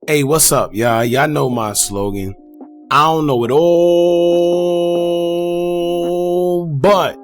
Hey, what's up, y'all? Y'all know my slogan. I don't know it all, but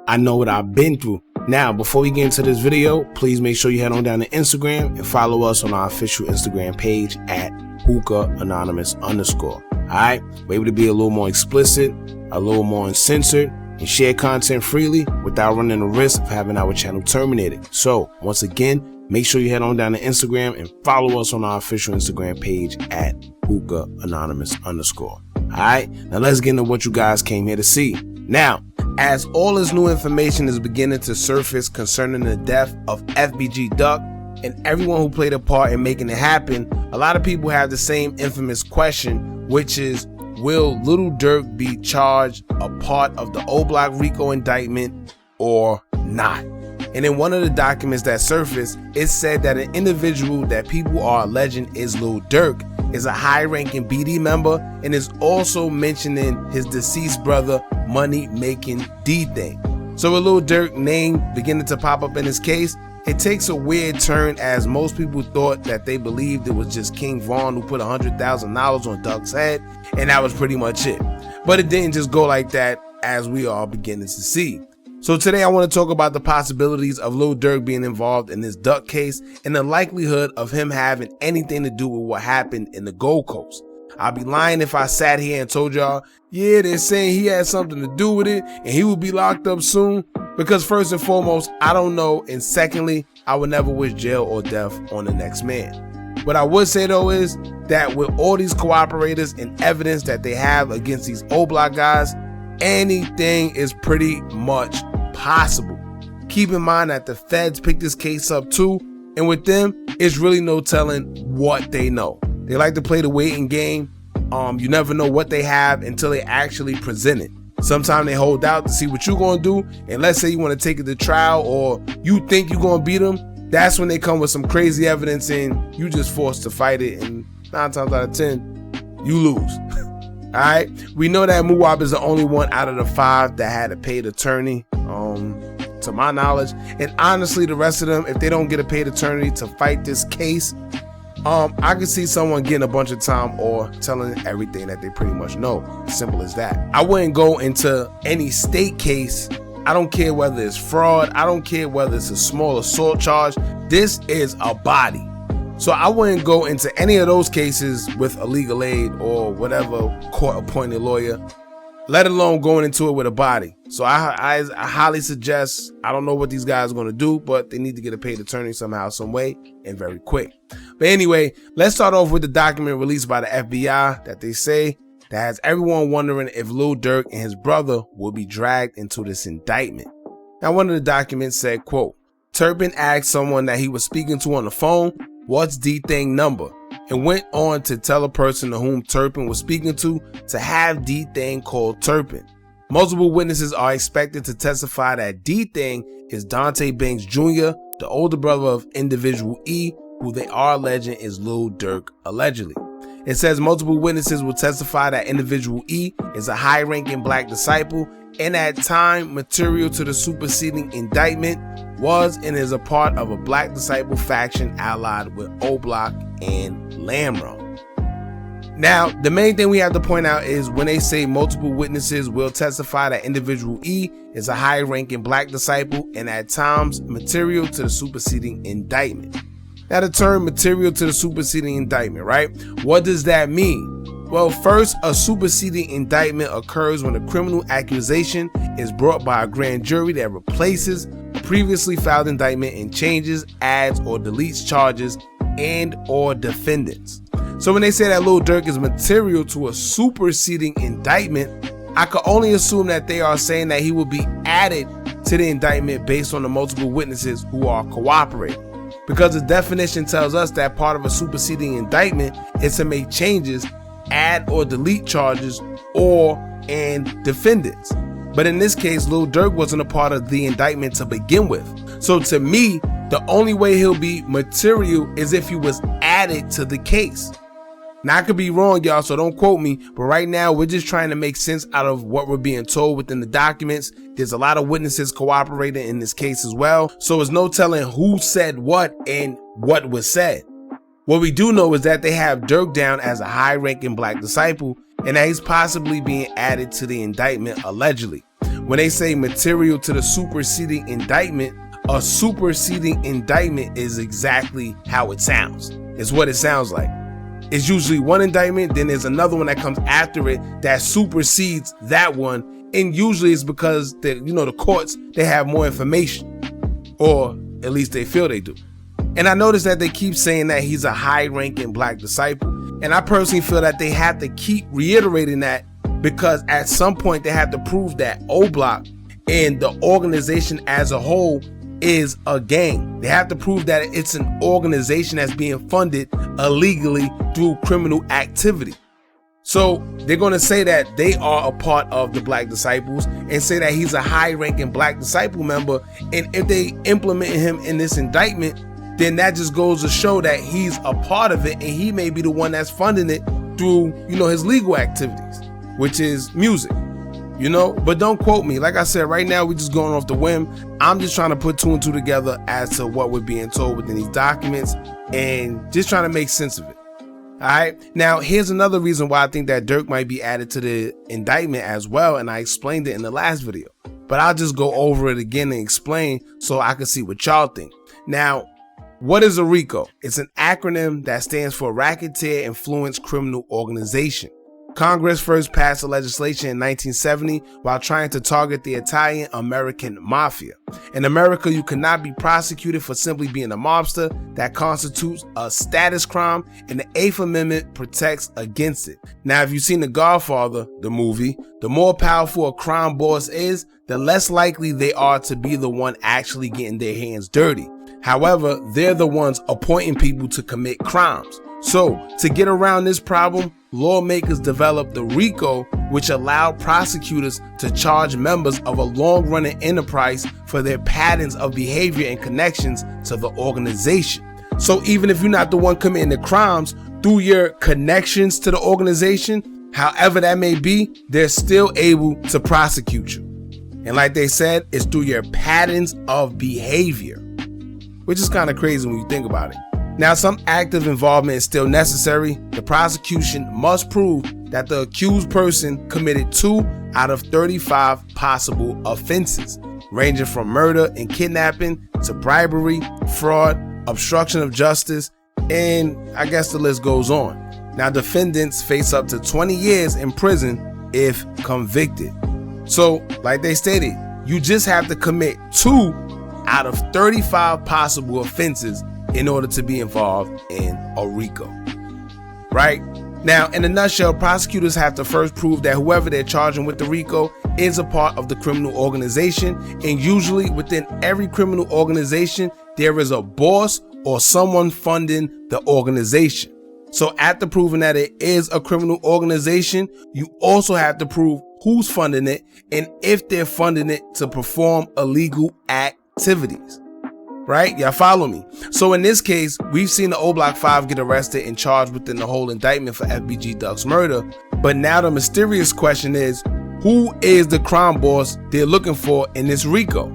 I know what I've been through. Now, before we get into this video, please make sure you head on down to Instagram and follow us on our official Instagram page at Hookah Anonymous _. Alright, we're able to be a little more explicit, a little more uncensored, and share content freely without running the risk of having our channel terminated. So, once again, make sure you head on down to Instagram and follow us on our official Instagram page at Hookah Anonymous _. Alright, now let's get into what you guys came here to see. Now, as all this new information is beginning to surface concerning the death of FBG Duck and everyone who played a part in making it happen, a lot of people have the same infamous question, which is, will Lil Durk be charged a part of the oblock RICO indictment or not? And in one of the documents that surfaced, it said that an individual that people are alleging is Lil Durk is a high-ranking BD member and is also mentioning his deceased brother money making D thing. So with Lil Durk name beginning to pop up in this case, it takes a weird turn, as most people thought that they believed it was just King Von who put $100,000 on Duck's head and that was pretty much it. But it didn't just go like that, as we are beginning to see. So today I want to talk about the possibilities of Lil Durk being involved in this Duck case and the likelihood of him having anything to do with what happened in the Gold Coast. I'd be lying if I sat here and told y'all, yeah, they're saying he had something to do with it and he will be locked up soon, because first and foremost, I don't know, and secondly, I would never wish jail or death on the next man. What I would say though is that with all these cooperators and evidence that they have against these oblock guys, anything is pretty much possible. Keep in mind that the feds picked this case up too, and with them, it's really no telling what they know. They like to play the waiting game. You never know what they have until they actually present it. Sometimes they hold out to see what you're gonna do, and let's say you want to take it to trial or you think you're gonna beat them, that's when they come with some crazy evidence and you just forced to fight it, and 9 times out of 10 you lose. Alright, we know that Muwab is the only one out of the 5 that had a paid attorney, to my knowledge, and honestly the rest of them, if they don't get a paid attorney to fight this case, I could see someone getting a bunch of time or telling everything that they pretty much know. Simple as that. I wouldn't go into any state case. I don't care whether it's fraud, I don't care whether it's a small assault charge. This is a body. So I wouldn't go into any of those cases with a legal aid or whatever court-appointed lawyer, let alone going into it with a body. So I highly suggest, I don't know what these guys are going to do, but they need to get a paid attorney somehow, some way, and very quick. But anyway, let's start off with the document released by the FBI that they say that has everyone wondering if Lil Durk and his brother will be dragged into this indictment. Now, one of the documents said, quote, Turpin asked someone that he was speaking to on the phone, what's D-Thing number, and went on to tell a person to whom Turpin was speaking to have D-Thing called Turpin. Multiple witnesses are expected to testify that D-Thing is Dante Banks Jr., the older brother of individual E, who they are alleging is Lil Durk allegedly. It says multiple witnesses will testify that individual E is a high-ranking black disciple and at time material to the superseding indictment was and is a part of a black disciple faction allied with oblock and Lamro. Now, the main thing we have to point out is when they say multiple witnesses will testify that individual E is a high-ranking black disciple and at times material to the superseding indictment. Now, the term material to the superseding indictment, right? What does that mean? Well, first, a superseding indictment occurs when a criminal accusation is brought by a grand jury that replaces a previously filed indictment and changes, adds, or deletes charges and or defendants. So when they say that Lil Durk is material to a superseding indictment, I could only assume that they are saying that he will be added to the indictment based on the multiple witnesses who are cooperating. Because the definition tells us that part of a superseding indictment is to make changes, add or delete charges, and defendants. But in this case, Lil Durk wasn't a part of the indictment to begin with. So to me, the only way he'll be material is if he was added to the case. Now, I could be wrong, y'all, so don't quote me, but right now we're just trying to make sense out of what we're being told within the documents. There's a lot of witnesses cooperating in this case as well, so there's no telling who said what and what was said. What we do know is that they have Durk down as a high-ranking black disciple and that he's possibly being added to the indictment allegedly. When they say material to the superseding indictment, a superseding indictment is exactly how it sounds. It's what it sounds like. It's usually one indictment, then there's another one that comes after it that supersedes that one, and usually it's because the courts, they have more information, or at least they feel they do. And I noticed that they keep saying that he's a high-ranking black disciple, and I personally feel that they have to keep reiterating that because at some point they have to prove that oblock and the organization as a whole is a gang. They have to prove that it's an organization that's being funded illegally through criminal activity. So they're going to say that they are a part of the Black Disciples and say that he's a high-ranking Black Disciple member. And if they implement him in this indictment, then that just goes to show that he's a part of it and he may be the one that's funding it through, his legal activities, which is music, but don't quote me. Like I said, right now we're just going off the whim. I'm just trying to put two and two together as to what we're being told within these documents and just trying to make sense of it. All right. Now, here's another reason why I think that Durk might be added to the indictment as well. And I explained it in the last video, but I'll just go over it again and explain so I can see what y'all think. Now, what is a RICO? It's an acronym that stands for Racketeer Influence Criminal Organization. Congress first passed the legislation in 1970 while trying to target the Italian-American mafia. In America, you cannot be prosecuted for simply being a mobster. That constitutes a status crime, and the 8th Amendment protects against it. Now, if you've seen The Godfather, the movie, the more powerful a crime boss is, the less likely they are to be the one actually getting their hands dirty. However, they're the ones appointing people to commit crimes. So, to get around this problem, lawmakers developed the RICO, which allowed prosecutors to charge members of a long-running enterprise for their patterns of behavior and connections to the organization. So even if you're not the one committing the crimes, through your connections to the organization, however that may be, they're still able to prosecute you. And like they said, it's through your patterns of behavior, which is kind of crazy when you think about it. Now, some active involvement is still necessary. The prosecution must prove that the accused person committed 2 out of 35 possible offenses, ranging from murder and kidnapping to bribery, fraud, obstruction of justice, and I guess the list goes on. Now, defendants face up to 20 years in prison if convicted. So, like they stated, you just have to commit 2 out of 35 possible offenses in order to be involved in a RICO, right? Now, in a nutshell, prosecutors have to first prove that whoever they're charging with the RICO is a part of the criminal organization, and usually within every criminal organization, there is a boss or someone funding the organization. So after proving that it is a criminal organization, you also have to prove who's funding it and if they're funding it to perform illegal activities. Right? Y'all follow me? So in this case, we've seen the oblock 5 get arrested and charged within the whole indictment for FBG Duck's murder. But now the mysterious question is, who is the crime boss they're looking for in this RICO?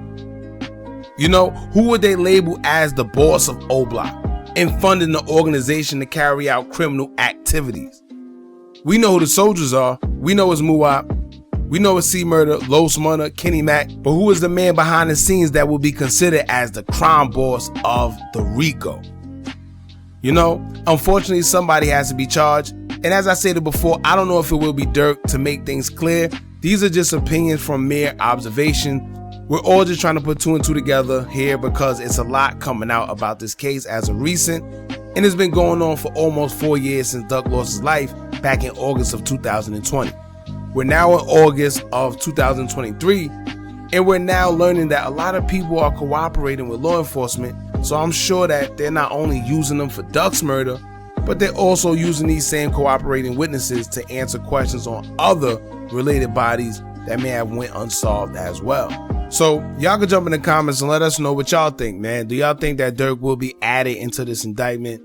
Who would they label as the boss of oblock and funding the organization to carry out criminal activities? We know who the soldiers are. We know it's Muwap. We know it's C-Murder, Los Munna, Kenny Mac, but who is the man behind the scenes that will be considered as the crime boss of the RICO? Unfortunately, somebody has to be charged. And as I stated before, I don't know if it will be Durk. To make things clear, these are just opinions from mere observation. We're all just trying to put 2 and 2 together here because it's a lot coming out about this case as of recent. And it's been going on for almost 4 years since Duck lost his life back in August of 2020. We're now in August of 2023, and we're now learning that a lot of people are cooperating with law enforcement. So I'm sure that they're not only using them for Duck's murder, but they're also using these same cooperating witnesses to answer questions on other related bodies that may have went unsolved as well. So y'all can jump in the comments and let us know what y'all think, man. Do y'all think that Durk will be added into this indictment?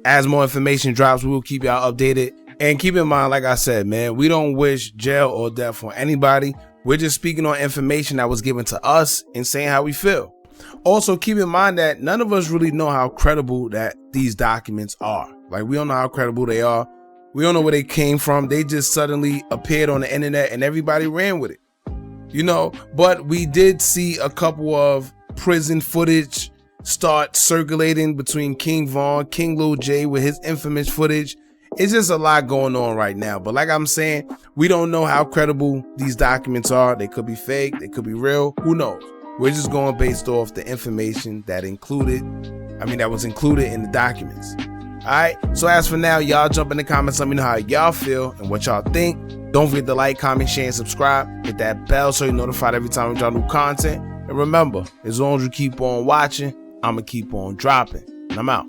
As more information drops, we will keep y'all updated. And keep in mind, like I said, man, we don't wish jail or death on anybody. We're just speaking on information that was given to us and saying how we feel. Also, keep in mind that none of us really know how credible that these documents are. Like, we don't know how credible they are. We don't know where they came from. They just suddenly appeared on the internet and everybody ran with it. You know, but we did see a couple of prison footage start circulating between King Von, King Lil J with his infamous footage. It's just a lot going on right now. But like I'm saying, we don't know how credible these documents are. They could be fake. They could be real. Who knows? We're just going based off the information that was included in the documents. All right. So as for now, y'all jump in the comments. Let me know how y'all feel and what y'all think. Don't forget to like, comment, share, and subscribe. Hit that bell so you're notified every time we drop new content. And remember, as long as you keep on watching, I'm going to keep on dropping. And I'm out.